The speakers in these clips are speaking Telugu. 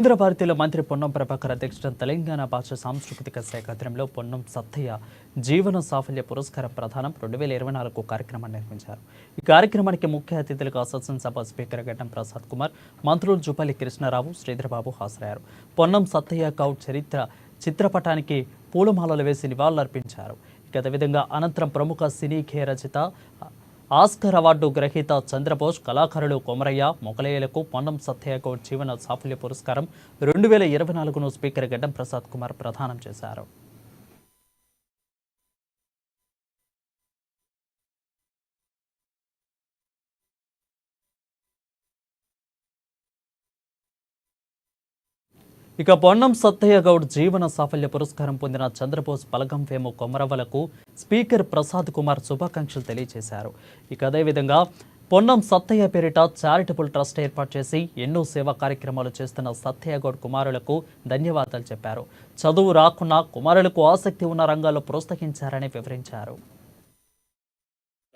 కేంద్ర భారతీయుల మంత్రి పొన్నం ప్రభాకర్ అధ్యక్షతన తెలంగాణ భాష సాంస్కృతిక శాఖ ఆధ్వర్యంలో పొన్నం సత్తయ్య జీవన సాఫల్య పురస్కారం ప్రదానం 2024 కార్యక్రమాన్ని నిర్వహించారు. ఈ కార్యక్రమానికి ముఖ్య అతిథులుగా శాసనసభ స్పీకర్ గడ్డం ప్రసాద్ కుమార్, మంత్రులు జూపల్లి కృష్ణారావు, శ్రీధరబాబు హాజరయ్యారు. పొన్నం సత్తయ్య గౌడ్ చిత్రపటానికి పూలమాలలు వేసి నివాళులర్పించారు. అదేవిధంగా అనంతరం ప్రముఖ సినీ గేయ రచయిత ఆస్కర్ అవార్డు గ్రహీత చంద్రబోస్, కళాకారులు కొమరయ్య, మొగలయ్యలకు పొన్నం సత్తయ్య గౌడ్ జీవన సాఫల్య పురస్కారం 2024ను స్పీకర్ గడ్డం ప్రసాద్ కుమార్ ప్రదానం చేశారు. ఇక పొన్నం సత్తయ్య గౌడ్ జీవన సాఫల్య పురస్కారం పొందిన చంద్రబోస్, పలగం వేము కొమరవ్వలకు స్పీకర్ ప్రసాద్ కుమార్ శుభాకాంక్షలు తెలియజేశారు. ఇక అదేవిధంగా పొన్నం సత్తయ్య పేరిట చారిటబుల్ ట్రస్ట్ ఏర్పాటు చేసి ఎన్నో సేవా కార్యక్రమాలు చేస్తున్న సత్తయ్య గౌడ్ కుమారులకు ధన్యవాదాలు చెప్పారు. చదువు రాకున్నా కుమారులకు ఆసక్తి ఉన్న రంగాల్లో ప్రోత్సహించారని వివరించారు.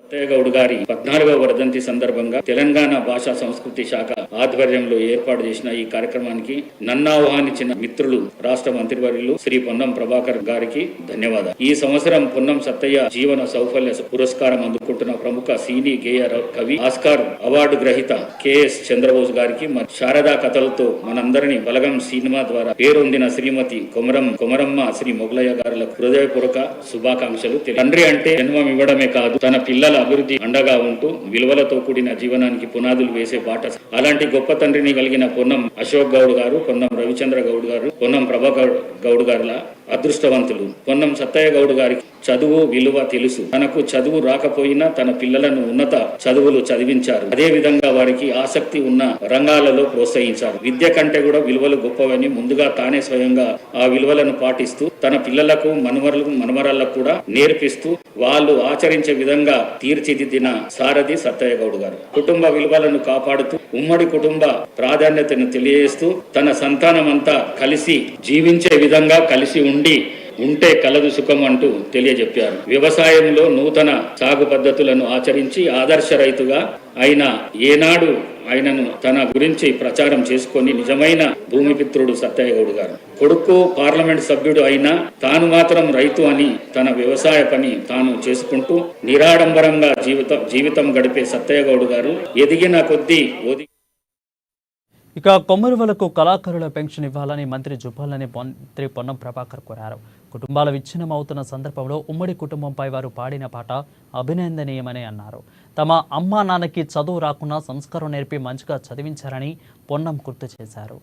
సత్తయ్య గౌడ్ గారి 14వ వర్ధంతి సందర్భంగా తెలంగాణ భాషా సంస్కృతి శాఖ ఆధ్వర్యంలో ఏర్పాటు చేసిన ఈ కార్యక్రమానికి నన్ను ఆహ్వానించిన మిత్రులు, రాష్ట్ర మంత్రివర్యులు శ్రీ పొన్నం ప్రభాకర్ గారికి ధన్యవాదాలు. ఈ సంవత్సరం పొన్నం సత్తయ్య జీవన సౌఫల్య పురస్కారం అందుకుంటున్న ప్రముఖ సినీ గేయ కవి, ఆస్కార్ అవార్డు గ్రహీత కెఎస్ చంద్రబోస్ గారికి, శారదా కథలతో మనందరినీ బలగం సినిమా ద్వారా పేరొందిన శ్రీమతి కొమరమ్మ శ్రీ మొగలయ్య గారులకు హృదయపూర్వక శుభాకాంక్షలు. తండ్రి అంటే జన్మం ఇవ్వడమే కాదు, తన పిల్లల అభివృద్ధి అండగా ఉంటూ విలువలతో కూడిన జీవనానికి పునాదులు వేసే బాట. అలాంటి గొప్ప తండ్రిని కలిగిన పొన్నం అశోక్ గౌడ్ గారు, పొన్నం రవిచంద్ర గౌడ్ గారు, పొన్నం ప్రభాకర్ గౌడ్ గారుల అదృష్టవంతులు. పొన్నం సత్తయ్య గౌడ్ గారికి చదువు విలువ తెలుసు. తనకు చదువు రాకపోయినా తన పిల్లలను ఉన్నత చదువులు చదివించారు. అదే విధంగా వారికి ఆసక్తి ఉన్న రంగాలలో ప్రోత్సహించారు. విద్య కంటే కూడా విలువలు గొప్పవని ముందుగా తానే స్వయంగా ఆ విలువలను పాటిస్తూ తన పిల్లలకు, మనమరాళ్లకు కూడా నేర్పిస్తూ వాళ్ళు ఆచరించే విధంగా తీర్చిదిద్దిన సారథి సత్తయ్య గౌడ్ గారు. కుటుంబ విలువలను కాపాడుతూ ఉమ్మడి కుటుంబ ప్రాధాన్యతను తెలియజేస్తూ తన సంతానం అంతా కలిసి జీవించే విధంగా కలిసి ఉంటే కలదు సుఖం అంటూ తెలియజెప్పారు. వ్యవసాయంలో నూతన సాగు పద్ధతులను ఆచరించి ఆదర్శ రైతుగా ఏనాడు ఆయనను తన గురించి ప్రచారం చేసుకొని నిజమైన భూమిపిత్రుడు సత్తయ్య గౌడ్ గారు. కొడుకు పార్లమెంట్ సభ్యుడు అయినా తాను మాత్రం రైతు అని తన వ్యవసాయ పని తాను చేసుకుంటూ నిరాడంబరంగా జీవితం గడిపే సత్తయ్య గౌడ్ గారు ఎదిగిన కొద్దీ ఇక కొమరవ్వలకు కళాకారుల పెన్షన్ ఇవ్వాలని మంత్రి జూపల్లి మంత్రి పొన్నం ప్రభాకర్ కోరారు. కుటుంబాల విచ్ఛిన్నం అవుతున్న సందర్భంలో ఉమ్మడి కుటుంబంపై వారు పాడిన పాట అభినందనీయమని అన్నారు. తమ అమ్మా నాన్నకి చదువు రాకున్నా సంస్కారం నేర్పి మంచిగా చదివించారని పొన్నం గుర్తు చేశారు.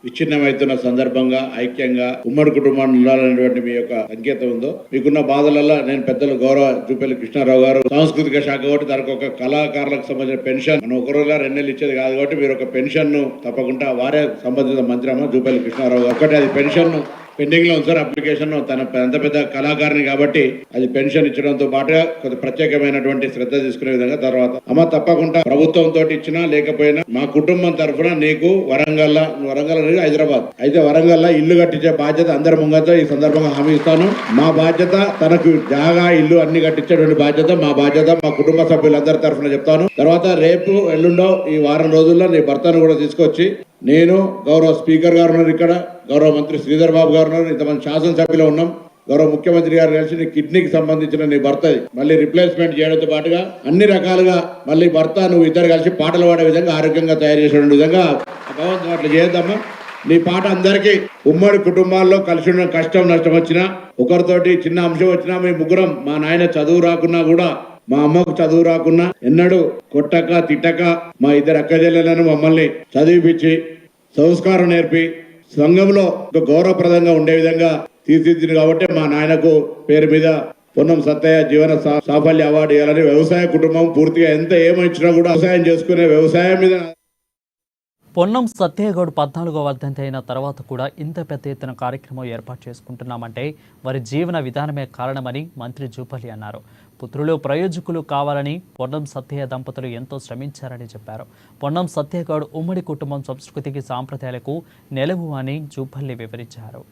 విచ్ఛిన్నమవుతున్న సందర్భంగా ఐక్యంగా ఉమ్మడి కుటుంబాన్ని ఉండాలనేటువంటి మీ యొక్క సంకేతం ఉందో, మీకున్న బాధలలో నేను పెద్దలు గౌరవ జూపల్లి కృష్ణారావు గారు సాంస్కృతిక శాఖ కాబట్టి తనకు ఒక కళాకారులకు సంబంధించిన పెన్షన్ మనం ఒక రోజులో 2 నెలలు ఇచ్చేది కాదు కాబట్టి మీరు ఒక పెన్షన్ ను తప్పకుండా వారే సంబంధిత మంత్రి అమ్మ జూపల్లి కృష్ణారావు గారు ఒకటి అది పెన్షన్ పెండింగ్ లో ఉంచారు. అప్లికేషన్ తన అంత పెద్ద కళాకారిణి కాబట్టి అది పెన్షన్ ఇచ్చడంతో పాటుగా కొంత ప్రత్యేకమైనటువంటి శ్రద్ధ తీసుకునే విధంగా తర్వాత అమ్మ తప్పకుండా ప్రభుత్వంతో ఇచ్చినా లేకపోయినా మా కుటుంబం తరఫున నీకు వరంగల్ హైదరాబాద్ అయితే వరంగల్ ఇల్లు కట్టించే బాధ్యత అందరి ముంగతో ఈ సందర్భంగా హామీ ఇస్తాను. మా బాధ్యత తనకు జాగా ఇల్లు అన్ని కట్టించేటువంటి బాధ్యత మా కుటుంబ సభ్యులందరి తరఫున చెప్తాను. తర్వాత రేపు ఎల్లుండో ఈ వారం రోజుల్లో నీ భర్తను కూడా తీసుకొచ్చి నేను గౌరవ స్పీకర్ గారు ఉన్నారు, ఇక్కడ గౌరవ మంత్రి శ్రీధరబాబు గారు ఉన్నారు, ఇంతమంది శాసనసభ్యులు ఉన్నాం, గౌరవ ముఖ్యమంత్రి గారు కలిసి నీ కిడ్నీకి సంబంధించిన నీ భర్తది మళ్ళీ రిప్లేస్మెంట్ చేయడంతో పాటుగా అన్ని రకాలుగా మళ్ళీ భర్త నువ్వు ఇద్దరు కలిసి పాటలు పాడే విధంగా ఆరోగ్యంగా తయారు చేసే విధంగా భగవంతుడు అట్లా చేయొద్దమ్మా. నీ పాట అందరికీ ఉమ్మడి కుటుంబాల్లో కలిసి ఉన్న కష్టం నష్టం వచ్చినా ఒకరితోటి చిన్న అంశం వచ్చినా మీ ముగ్గురం మా నాయన చదువు రాకున్నా కూడా మా అమ్మకు చదువు రాకున్నా ఎన్నడూ కొట్టక తిట్టక మా ఇద్దరు అక్క చెల్లెలను మమ్మల్ని చదివిపించి సంస్కారం నేర్పి సంఘంలో ఒక గౌరవప్రదంగా ఉండే విధంగా తీర్చిదిద్దింది కాబట్టి మా నాయనకు పేరు మీద పొన్నం సత్తయ్య జీవన సాఫల్య అవార్డు ఇవ్వాలని వ్యవసాయ కుటుంబం పూర్తిగా ఎంత ఏమిచ్చినా కూడా వ్యవసాయం చేసుకునే వ్యవసాయం మీద. పొన్నం సత్తయ్య గౌడ్ 14వ వర్ధంతి అయిన తర్వాత కూడా ఇంత పెద్ద ఎత్తున కార్యక్రమం ఏర్పాటు చేసుకుంటున్నామంటే వారి జీవన విధానమే కారణమని మంత్రి జూపల్లి అన్నారు. పుత్రులు ప్రయోజకులు కావాలని పొన్నం సత్తయ్య దంపతులు ఎంతో శ్రమించారని చెప్పారు. పొన్నం సత్తయ్య గౌడ్ ఉమ్మడి కుటుంబం సంస్కృతికి సాంప్రదాయాలకు నెలవు అని జూపల్లి వివరించారు.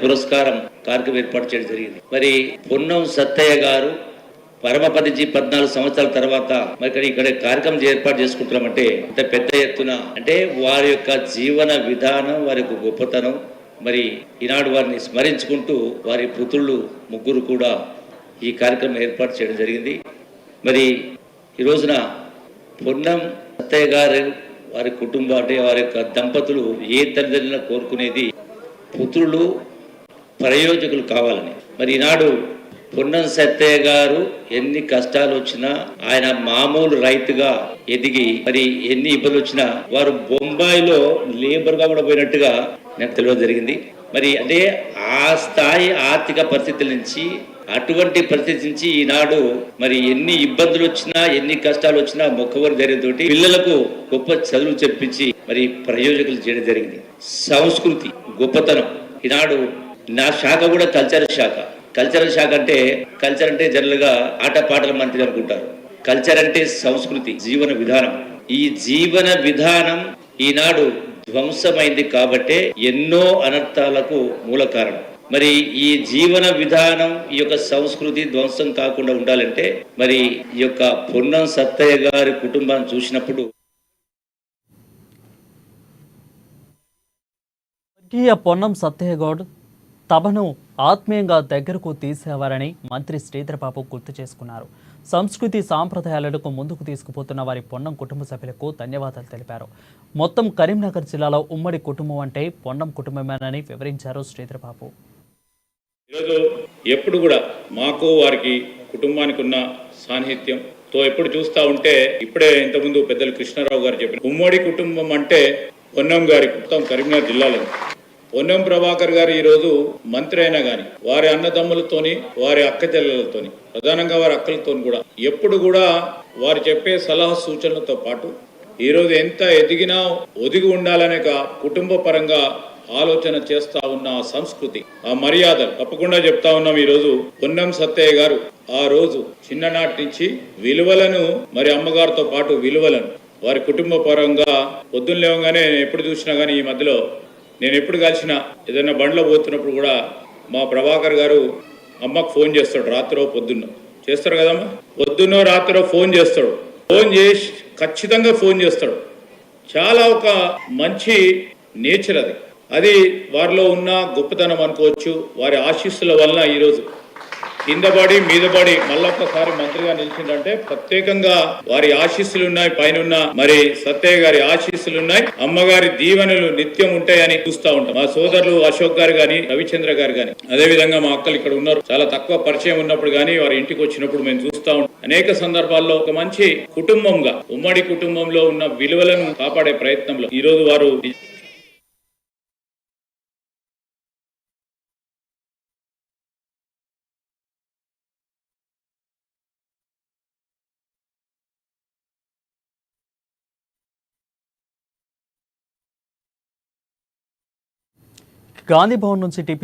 పురస్కారం కార్యక్రమం ఏర్పాటు చేయడం జరిగింది. మరి పొన్నం సత్తయ్య గారు పరమపదించి 14 సంవత్సరాల తర్వాత మరి ఇక్కడ కార్యక్రమం ఏర్పాటు చేసుకుంటున్నామంటే ఇంత పెద్ద ఎత్తున అంటే వారి యొక్క జీవన విధానం వారి యొక్క గొప్పతనం మరి ఈనాడు వారిని స్మరించుకుంటూ వారి పుత్రులు ముగ్గురు కూడా ఈ కార్యక్రమం ఏర్పాటు చేయడం జరిగింది. మరి ఈ రోజున పొన్నం సత్తయ్య గారు వారి కుటుంబం అంటే వారి యొక్క దంపతులు ఏ తల్లిదండ్రులను కోరుకునేది పుత్రులు ప్రయోజకులు కావాలని. మరి ఈనాడు పొన్నం సత్తయ్య గారు ఎన్ని కష్టాలు వచ్చినా ఆయన మామూలు రైతుగా ఎదిగి మరి ఎన్ని ఇబ్బందులు వచ్చినా వారు బొంబాయిలో లేబర్గా కూడా పోయినట్టుగా నాకు తెలియడం జరిగింది. మరి అంటే ఆ స్థాయి ఆర్థిక పరిస్థితుల నుంచి అటువంటి పరిస్థితి నుంచి ఈనాడు మరి ఎన్ని ఇబ్బందులు వచ్చినా ఎన్ని కష్టాలు వచ్చినా మొక్కవరి ధైర్యంతోటి పిల్లలకు గొప్ప చదువులు చెప్పించి మరి ప్రయోజకులు చేయడం జరిగింది. సంస్కృతి గొప్పతనం ఈనాడు నా శాఖ కూడా కల్చరల్ శాఖ. కల్చరల్ శాఖ అంటే కల్చర్ అంటే జనరల్ గా ఆటపాటల మంత్రి అనుకుంటారు. కల్చర్ అంటే సంస్కృతి, జీవన విధానం. ఈ జీవన విధానం ఈనాడు ధ్వంసమైంది కాబట్టే ఎన్నో అనర్థాలకు మూల కారణం. మరి ఈ జీవన విధానం ఈ యొక్క సంస్కృతి ధ్వంసం కాకుండా ఉండాలంటే మరి ఈ యొక్క పొన్నం సత్తయ్య గారి కుటుంబాన్ని చూసినప్పుడు పొన్నం సత్తయ్య గౌడ్ తమను ఆత్మీయంగా దగ్గరకు తీసేవారని మంత్రి శ్రీధరబాబు గుర్తు చేసుకున్నారు. సంస్కృతి సాంప్రదాయాలకు ముందుకు తీసుకుపోతున్న వారి పొన్నం కుటుంబ సభ్యులకు ధన్యవాదాలు తెలిపారు. మొత్తం కరీంనగర్ జిల్లాలో ఉమ్మడి కుటుంబం అంటే పొన్నం కుటుంబమేనని వివరించారు శ్రీధరబాబు. ఈరోజు ఎప్పుడు కూడా మాకు వారికి కుటుంబానికి ఉన్న సాన్నిహిత్యంతో ఎప్పుడు చూస్తూ ఉంటే ఇప్పుడే ఇంతకుముందు పెద్దలు కృష్ణారావు గారు చెప్పిన ఉమ్మడి కుటుంబం అంటే పొన్నం గారి మొత్తం కరీంనగర్ జిల్లాలో పొన్నం ప్రభాకర్ గారు ఈరోజు మంత్రి అయినా కానీ వారి అన్నదమ్ములతోని వారి అక్క చెల్లెలతోని ప్రధానంగా వారి అక్కలతో కూడా ఎప్పుడు కూడా వారు చెప్పే సలహా సూచనలతో పాటు ఈరోజు ఎంత ఎదిగినా ఒదిగి ఉండాలనే కుటుంబ పరంగా ఆలోచన చేస్తా ఉన్న సంస్కృతి ఆ మర్యాదలు తప్పకుండా చెప్తా ఉన్నాం. ఈరోజు పొన్నం సత్తయ్య గారు ఆ రోజు చిన్ననాటి నుంచి విలువలను మరి అమ్మగారితో పాటు విలువలను వారి కుటుంబ పరంగా పొద్దున్న లేవగానే ఎప్పుడు చూసినా కానీ ఈ మధ్యలో నేను ఎప్పుడు కలిసినా ఏదైనా బండ్లో పోతున్నప్పుడు కూడా మా ప్రభాకర్ గారు అమ్మకు ఫోన్ చేస్తాడు. రాత్రో పొద్దున్న చేస్తారు కదమ్మా, పొద్దున్నో రాత్రో ఫోన్ చేస్తాడు. ఫోన్ చేసి ఖచ్చితంగా ఫోన్ చేస్తాడు. చాలా ఒక మంచి నేచర్ అది. అది వారిలో ఉన్న గొప్పతనం అనుకోవచ్చు. వారి ఆశీస్సుల వలన ఈరోజు కిందపడి మీదపడి మళ్ళొక్కసారి మంత్రిగా నిలిచిందంటే ప్రత్యేకంగా వారి ఆశీస్సులు ఉన్నాయి. పైన మరి సత్తయ్య గారి ఆశీస్సులు ఉన్నాయి. అమ్మగారి దీవెనలు నిత్యం ఉంటాయని చూస్తూ ఉంటాం. మా సోదరులు అశోక్ గారు గాని రవిచంద్ర గారు గాని అదే విధంగా మా అక్కలు ఇక్కడ ఉన్నారు. చాలా తక్కువ పరిచయం ఉన్నప్పుడు గానీ వారి ఇంటికి వచ్చినప్పుడు మేము చూస్తూ ఉంటాం. అనేక సందర్భాల్లో ఒక మంచి కుటుంబంగా ఉమ్మడి కుటుంబంలో ఉన్న విలువలను కాపాడే ప్రయత్నంలో ఈరోజు వారు గాంధీ భవన్ నుంచి టీపీ